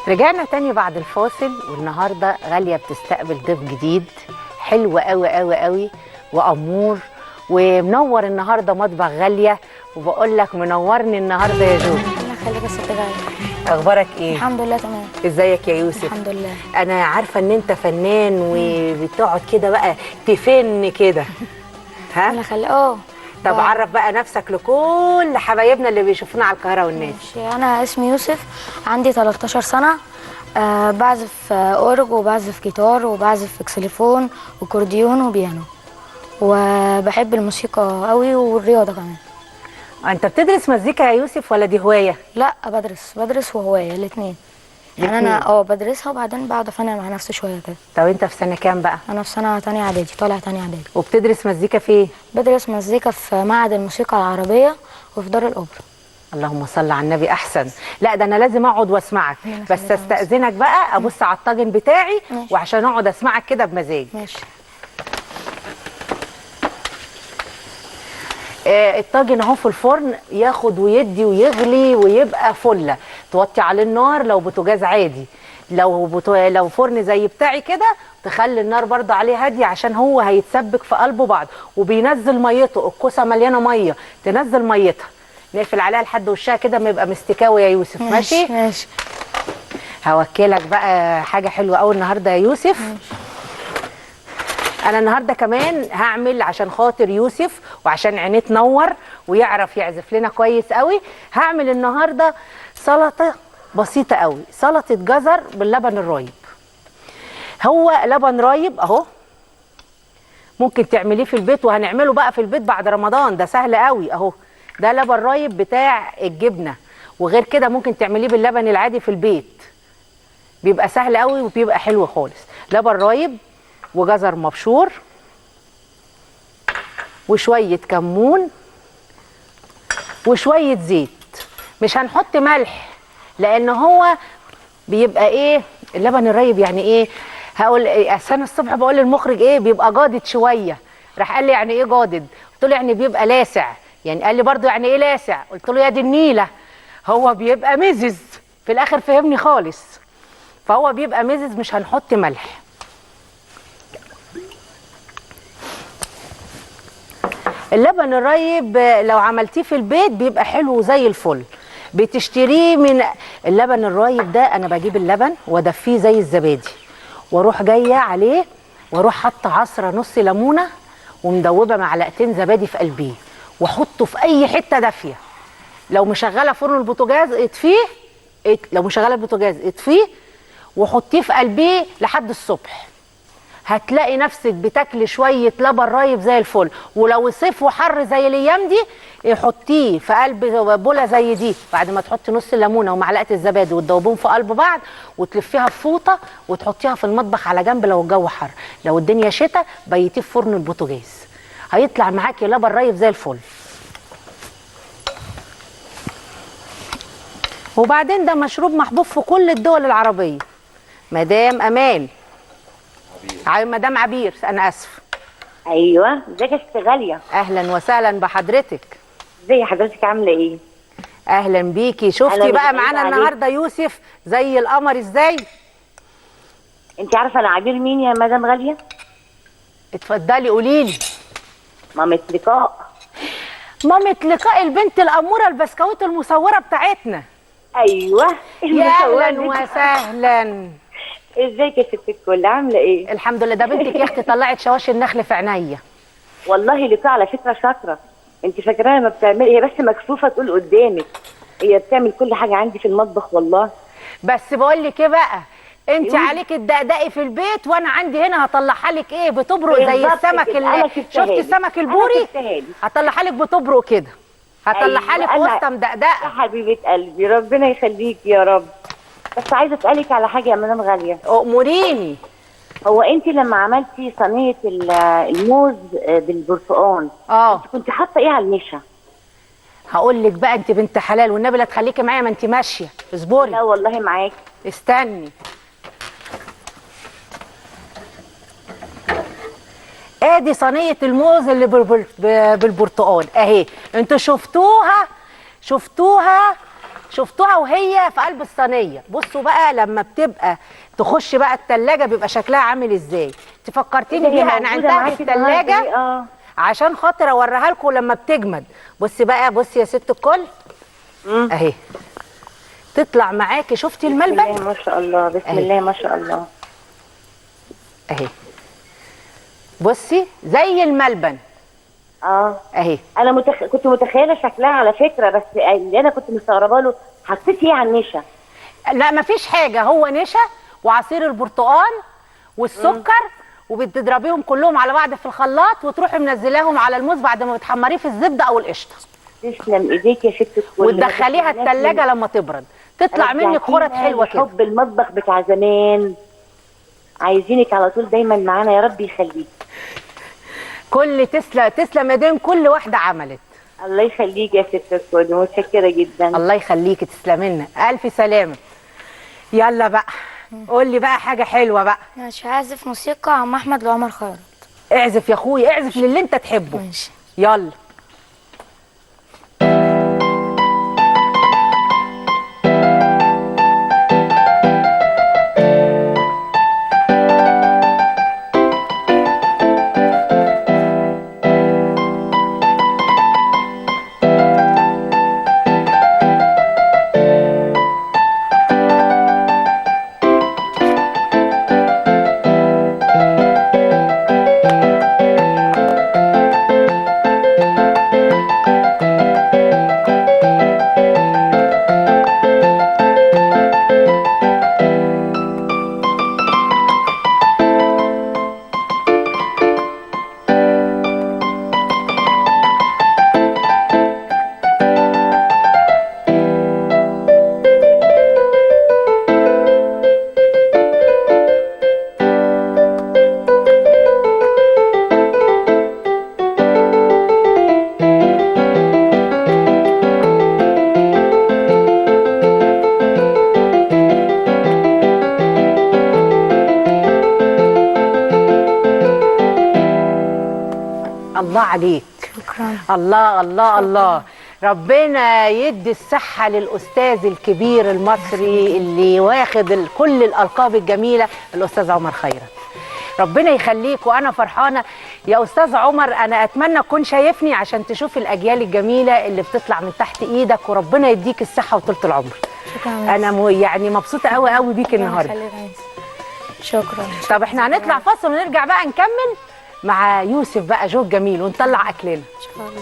رجعنا تاني بعد الفاصل، والنهارده غاليه بتستقبل ضيف جديد حلو قوي قوي قوي وامور ومنور النهارده مطبخ غاليه. وبقول لك منورني النهارده يا جو. الله يخليك يا ست غالية. اخبارك ايه؟ الحمد لله تمام. ازيك يا يوسف؟ الحمد لله. انا عارفه ان انت فنان وبتقعد كده بقى تفن كده. ها؟ الله يخليك. طب عرف بقى نفسك لكل حبايبنا اللي بيشوفونا على القاهره والناس. ماشي، انا اسمي يوسف، عندي 13 سنه. بعزف اورج وبعزف جيتار وبعزف اكسليفون وكورديون وبيانو، وبحب الموسيقى قوي والرياضه كمان. انت بتدرس مزيكا يا يوسف ولا دي هوايه؟ لا، بدرس وهوايه الاثنين. يعني انا بدرسها وبعدين بقعد افنن مع نفسي شويه كده. طب انت في سنه كام بقى؟ انا في سنه تانية اعدادي، طالع تانية اعدادي. وبتدرس مزيكا في ايه؟ بدرس مزيكا في معهد الموسيقى العربيه وفي دار الاوبرا. اللهم صل على النبي. احسن. لا ده انا لازم اقعد واسمعك، بس استاذنك بقى ابص على الطاجن بتاعي وعشان اقعد اسمعك كده بمزاج. ماشي. الطاجن اهو في الفرن ياخد ويدي ويغلي ويبقى فله. توطي عليه النار لو بوتاجاز عادي، لو فرن زي بتاعي كده تخلي النار برضه عليه هاديه عشان هو هيتسبك في قلبه بعض وبينزل ميته. الكوسه مليانه ميه، تنزل ميتها. نقفل عليها لحد وشها كده ما يبقى مستكاوي يا يوسف. ماشي ماشي. هوكلك بقى حاجه حلوه قوي النهارده يا يوسف. ماشي. انا النهارده كمان هعمل عشان خاطر يوسف وعشان عينيه تنور ويعرف يعزف لنا كويس قوي. هعمل النهارده سلطه بسيطه قوي، سلطه جزر باللبن الرايب. هو لبن رايب اهو، ممكن تعمليه في البيت وهنعمله بقى في البيت بعد رمضان، ده سهل قوي اهو. ده لبن رايب بتاع الجبنه، وغير كده ممكن تعمليه باللبن العادي في البيت، بيبقى سهل قوي وبيبقى حلو خالص. لبن رايب وجزر مبشور وشويه كمون وشويه زيت. مش هنحط ملح لان هو بيبقى ايه اللبن الرايب يعني ايه. هقول انا الصبح بقول للمخرج ايه بيبقى جادد شويه، راح قال لي يعني ايه جادد؟ قلت له يعني بيبقى لاسع. يعني قال لي برضو يعني ايه لاسع؟ قلت له يا دي النيله، هو بيبقى مزز. في الاخر فهمني خالص. فهو بيبقى مزز، مش هنحط ملح. اللبن الرايب لو عملتيه في البيت بيبقى حلو زي الفل. بتشتريه من اللبن الرايب ده، انا بجيب اللبن وادفيه زي الزبادي واروح جايه عليه واروح حاطه عصره نص ليمونه ومدوبه معلقتين زبادي في قلبيه واحطه في اي حته دافيه. لو مشغله فرن البوتاجاز اطفيه، لو مشغله البوتاجاز اطفيه وحطيه في قلبيه لحد الصبح. هتلاقي نفسك بتاكلي شويه لبن رايب زي الفل. ولو الصيف وحر زي الايام دي حطيه في قلب بوله زي دي، بعد ما تحطي نص الليمونه ومعلقه الزبادي وتدوبهم في قلب بعض وتلفيها في فوطه وتحطيها في المطبخ على جنب. لو الجو حر، لو الدنيا شتاء بيتيه في فرن البوتاجاز، هيطلع معاكي لبن رايب زي الفل. وبعدين ده مشروب محبوب في كل الدول العربيه. مدام امال، مدام عبير، انا اسف. ايوه، ازيك يا ست غاليه؟ اهلا وسهلا بحضرتك. ازي حضرتك، عامله ايه؟ اهلا بيكي. شفتي بقى معانا النهارده يوسف زي القمر ازاي؟ انت عارفه انا عبير مين يا مدام غاليه؟ اتفضلي قولي لي. مامة لقاء. مامة لقاء، البنت الاموره البسكويت المصوره بتاعتنا. ايوه يا اهلا وسهلا. ازيك يا ست الكل، عامله ايه؟ الحمد لله. ده بنتك يا اختي طلعت شواشي النخل في عينيا. والله لقاء على فكره شاطره. انت فاكراها ما بتعمل، هي بس مكسوفه تقول قدامك. هي بتعمل كل حاجه عندي في المطبخ والله. بس بقول لك ايه بقى، انت عليك الدقدقي في البيت وانا عندي هنا هطلعها لك ايه بتبرق زي السمك اللي شفتي السمك البوري؟ هطلعها لك بتبرق كده، هطلعها لك وسطه مدقدقه. يا حبيبه قلبي ربنا يخليكي يا رب. بس عايزه اسالك على حاجه يا مدام غاليه. اموريني. هو انت لما عملتي صينيه الموز بالبرتقال كنت حاطه ايه على النشا؟ هقول لك بقى، انت بنت حلال والنبي لا تخليكي معايا، ما انت ماشيه. اصبري. لا والله معاكي. استني. ادي صينيه الموز اللي بالبرتقال اهي. انتوا شفتوها شفتوها وهي في قلب الصينيه. بصوا بقى لما بتبقى تخش بقى التلاجة بيبقى شكلها عامل ازاي. تفكرتيني بيها، انا عندها في التلاجة عشان خاطر اوريها لكم لما بتجمد. بصي بقى، بصي يا ست الكل اهي تطلع معاكي. شفتي الملبن؟ بسم الله ما شاء الله، بسم الله ما شاء الله. اهي بصي زي الملبن اهي. انا كنت متخيله شكلها على فكره، بس اللي انا كنت مستغربه له حطيت ايه على النشا؟ لا مفيش حاجه، هو نشا وعصير البرتقال والسكر وبتضربيهم كلهم على بعض في الخلاط وتروحي منزلاهم على الموز بعد ما بتحمريه في الزبده او القشطه. تسلم ايديك يا ست الكل. وتدخليها الثلاجه لما تبرد تطلع منك خرط حلوه كده. حب المطبخ بتاع زمان، عايزينك على طول دايما معانا، يا رب يخليك. تسلم يدين كل واحده عملت. الله يخليك يا ست الكل، متشكره جدا. الله يخليكي، تسلمي لنا الف سلامه. يلا بقى قول لي بقى حاجه حلوه بقى. ماشي، هعزف موسيقى عم احمد لعمر خيرت. اعزف يا اخويا، اعزف للي انت تحبه. ماشي. يلا. الله عليك. شكرا. الله الله الله. ربنا يدي الصحة للأستاذ الكبير المصري اللي واخد كل الألقاب الجميلة، الأستاذ عمر خيرت. ربنا يخليك. وأنا فرحانة يا أستاذ عمر، أنا أتمنى تكون شايفني عشان تشوف الأجيال الجميلة اللي بتطلع من تحت إيدك، وربنا يديك الصحة وطولة العمر. شكرا. أنا يعني مبسوطة قوي قوي بيك النهاردة. شكرا. طب احنا هنطلع فاصل ونرجع بقى نكمل مع يوسف بقى جو جميل ونطلع أكلنا. ان شاء الله.